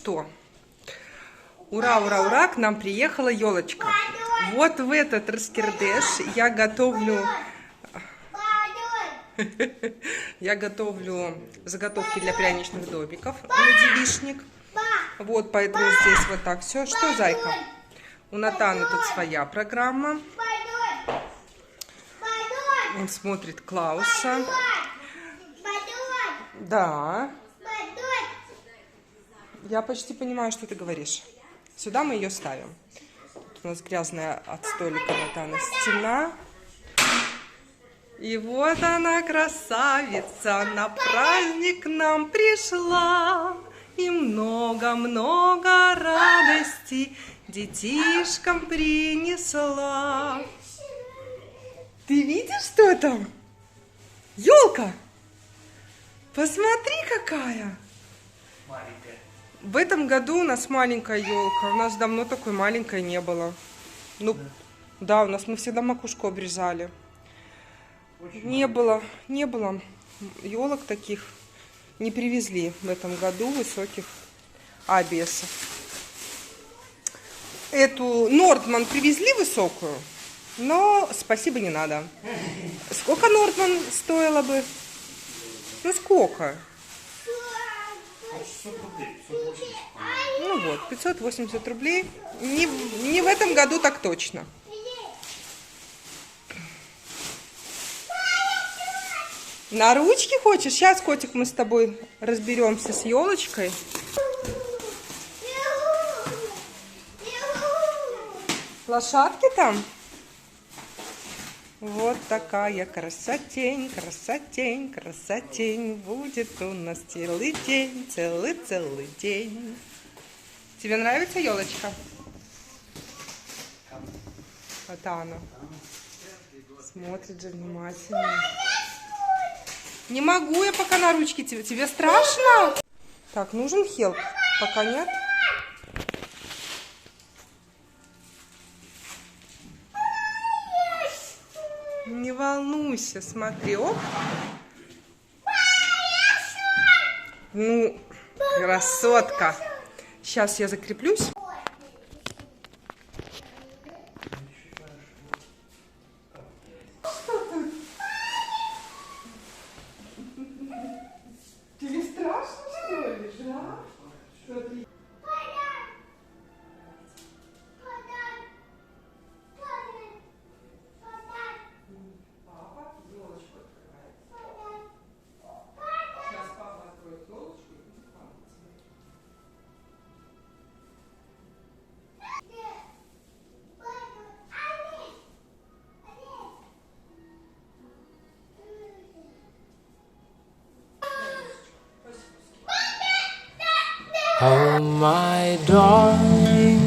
что? Ура, ура, ура, к нам приехала елочка. Вот в этот раскирдеш я готовлю заготовки для пряничных домиков на девичник. Вот, поэтому здесь вот так все. Что, зайка? У Натаны тут своя программа. Он смотрит Клауса. Да. Я почти понимаю, что ты говоришь. Сюда мы ее ставим. Тут у нас грязная от столика Натаны стена. И вот она, красавица, на праздник к нам пришла. И много-много радости детишкам принесла. Ты видишь, что там? Елка! Посмотри, какая! Маленькая. В этом году у нас маленькая елка. У нас давно такой маленькой не было. Ну, да, у нас мы всегда макушку обрезали. Не было елок таких. Не привезли в этом году высоких абиесов. Эту Нордман привезли высокую, но спасибо, не надо. Сколько Нордман стоила бы? Ну сколько? 600 рублей, 580. Ну вот, 580 рублей. Не в этом году так точно. На ручки хочешь? Сейчас, котик, мы с тобой разберемся с елочкой. Лошадки там? Вот такая красотень, красотень, красотень. Будет у нас целый день, целый день. Тебе нравится елочка? Вот она. Смотрит же внимательно. Не могу я пока на ручки. Тебе страшно? Так, нужен хелп? Пока нет. Не волнуйся, смотри. Оп. Ну, красотка. Сейчас я закреплюсь. Тебе страшно, что ли, да? Смотри. Папа елочку открывает. Сейчас папа откроет елочку и будет папа. Oh, my darling,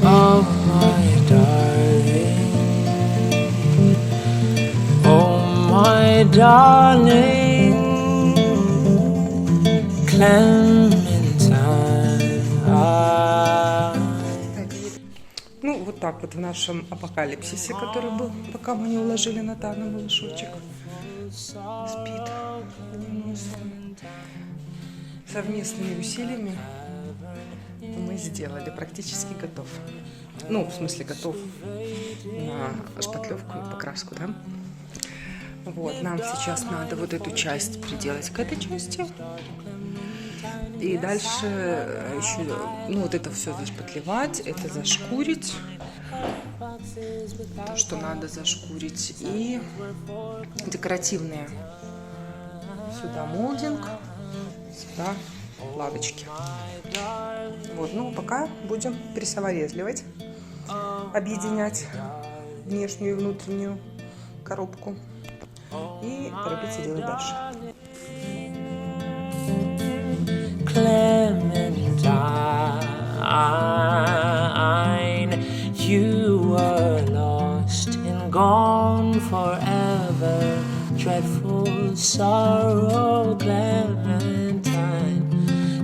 oh, my darling, oh, my darling, Clementine. Ну, вот так вот в нашем апокалипсисе, который был, пока мы не уложили Натану, малышочек. Спит. Совместными усилиями мы сделали, практически готов. Ну, в смысле, готов на шпатлевку и покраску, да? Вот, нам сейчас надо вот эту часть приделать к этой части. И дальше еще, ну, вот это все зашпатлевать, это зашкурить. То, что надо зашкурить. И декоративные. Сюда молдинг. Сюда плавочки. Вот, ну, пока будем прессоворезливать, объединять внешнюю и внутреннюю коробку и торопиться делать дальше. Clementine, you were lost and gone forever. Dreadful sorrow, Clementine,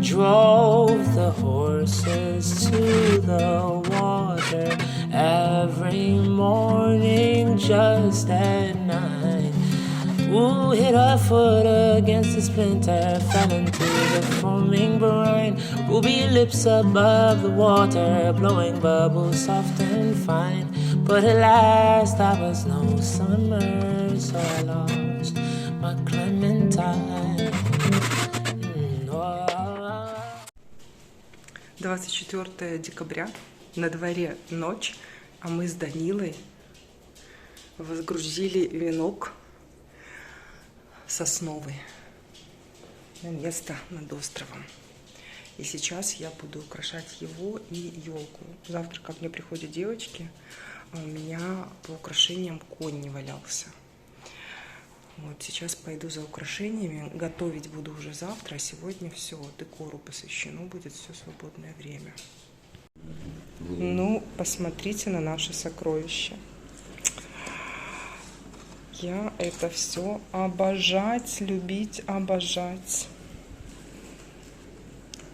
drove the horses to the water every morning just at 9. Ooh, hit her foot against the splinter, fell into the foaming brine. Ruby lips above the water, blowing bubbles soft and fine. But at last I was no summer, so I lost my Clementine. 24 декабря, на дворе ночь, а мы с Данилой возгрузили венок сосновый на место над островом. И сейчас я буду украшать его и елку. Завтра ко мне приходят девочки, а у меня по украшениям конь не валялся. Вот сейчас пойду за украшениями, готовить буду уже завтра, а сегодня все, декору посвящено будет все свободное время. Ну, посмотрите на наше сокровище. Я это все обожать, любить, обожать.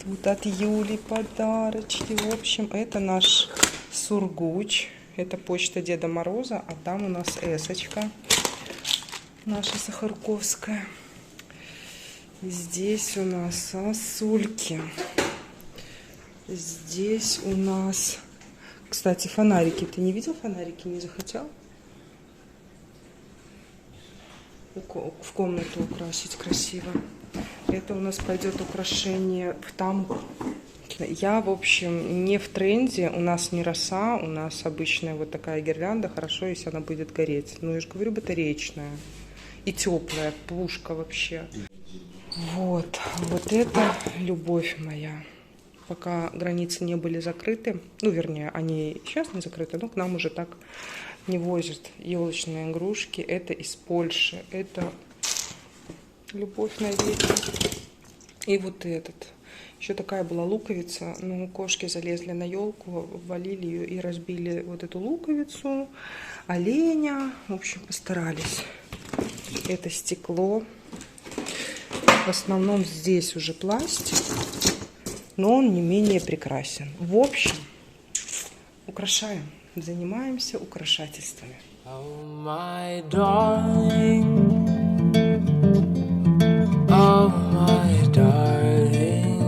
Тут от Юли подарочки. В общем, это наш сургуч. Это почта Деда Мороза, а там у нас эсочка наша сахарковская. Здесь у нас сосульки. Здесь у нас, кстати, фонарики. Ты не видел фонарики? Не захотел? В комнату украсить красиво. Это у нас пойдет украшение в тамбур. Я, в общем, не в тренде. У нас не роса, у нас обычная вот такая гирлянда. Хорошо, если она будет гореть. Но я же говорю, батареечная. И теплая, пушка вообще. Вот это любовь моя. Пока границы не были закрыты, ну, вернее, они сейчас не закрыты, но к нам уже так не возят елочные игрушки. Это из Польши. Это любовь навеки. И вот этот. Еще такая была луковица. Ну, кошки залезли на елку, валили ее и разбили вот эту луковицу. Оленя. В общем, постарались. Это стекло. В основном здесь уже пластик, но он не менее прекрасен. В общем, украшаем. Занимаемся украшательствами. Oh, my darling. Oh, my darling.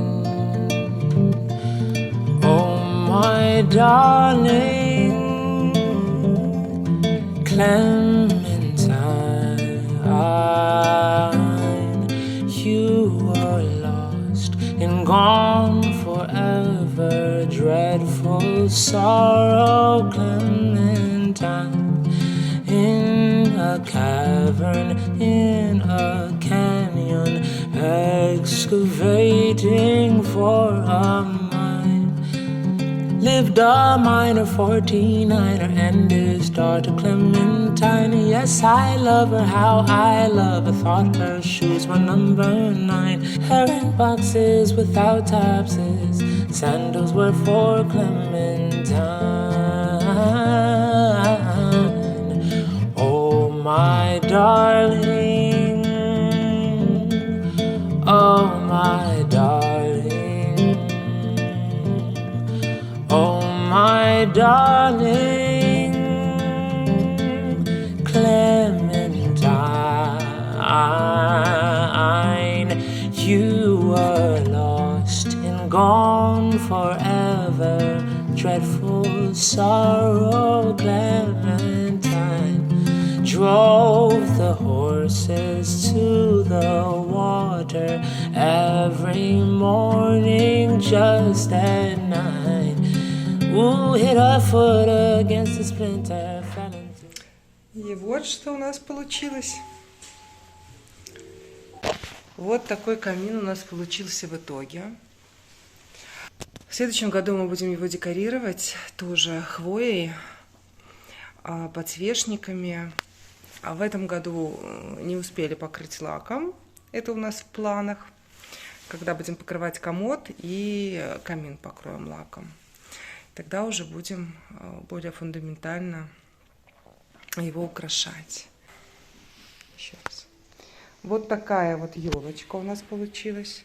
Oh, my darling. Clementine, you are lost and gone forever. Dreadful sorrow, Clementine, in a cavern, in a canyon, excavating for a mine. Lived a miner, 49er, and his daughter Clementine. Yes, I love her, how I love her. Thought her shoes were number 9. Herring boxes without topses, sandals were for Clementine. Oh, my darling. Oh, my darling. Oh, my darling, Clementine, you were lost and gone forever. Dreadful sorrow, Clementine, drove the horses to the water every morning just at 9. Ooh, hit her foot against the splinter, fell into... И вот что у нас получилось. Вот такой камин у нас получился в итоге. В следующем году мы будем его декорировать тоже хвоей, подсвечниками. А в этом году не успели покрыть лаком. Это у нас в планах. Когда будем покрывать комод и камин покроем лаком. Тогда уже будем более фундаментально его украшать. Еще раз. Вот такая вот елочка у нас получилась.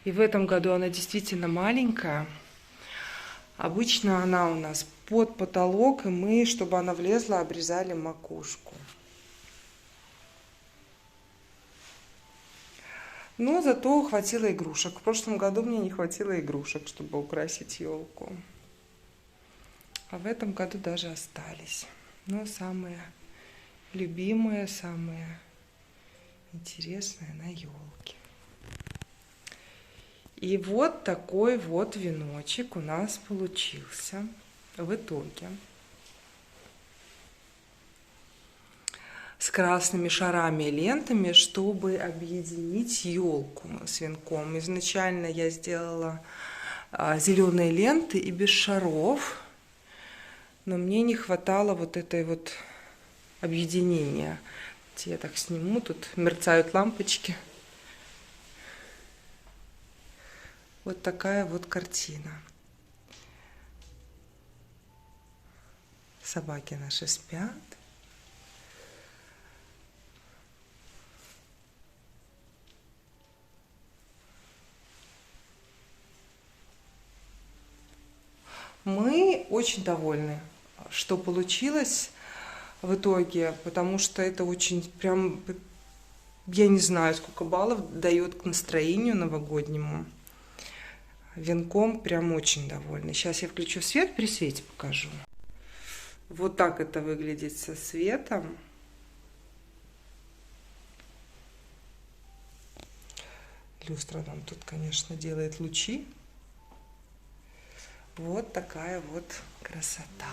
И в этом году она действительно маленькая. Обычно она у нас под потолок, и мы, чтобы она влезла, обрезали макушку. Но зато хватило игрушек. В прошлом году мне не хватило игрушек, чтобы украсить елку. А в этом году даже остались. Но самые любимые, самые интересные на елке. И вот такой вот веночек у нас получился в итоге. С красными шарами и лентами, чтобы объединить елку с венком. Изначально я сделала зеленые ленты и без шаров, но мне не хватало вот этой вот объединения. Я так сниму, тут мерцают лампочки. Вот такая вот картина. Собаки наши спят. Мы очень довольны, что получилось в итоге, потому что это очень прям, я не знаю, сколько баллов дает к настроению новогоднему. Венком прям очень довольны. Сейчас я включу свет, при свете покажу. Вот так это выглядит со светом. Люстра нам тут, конечно, делает лучи. Вот такая вот красота.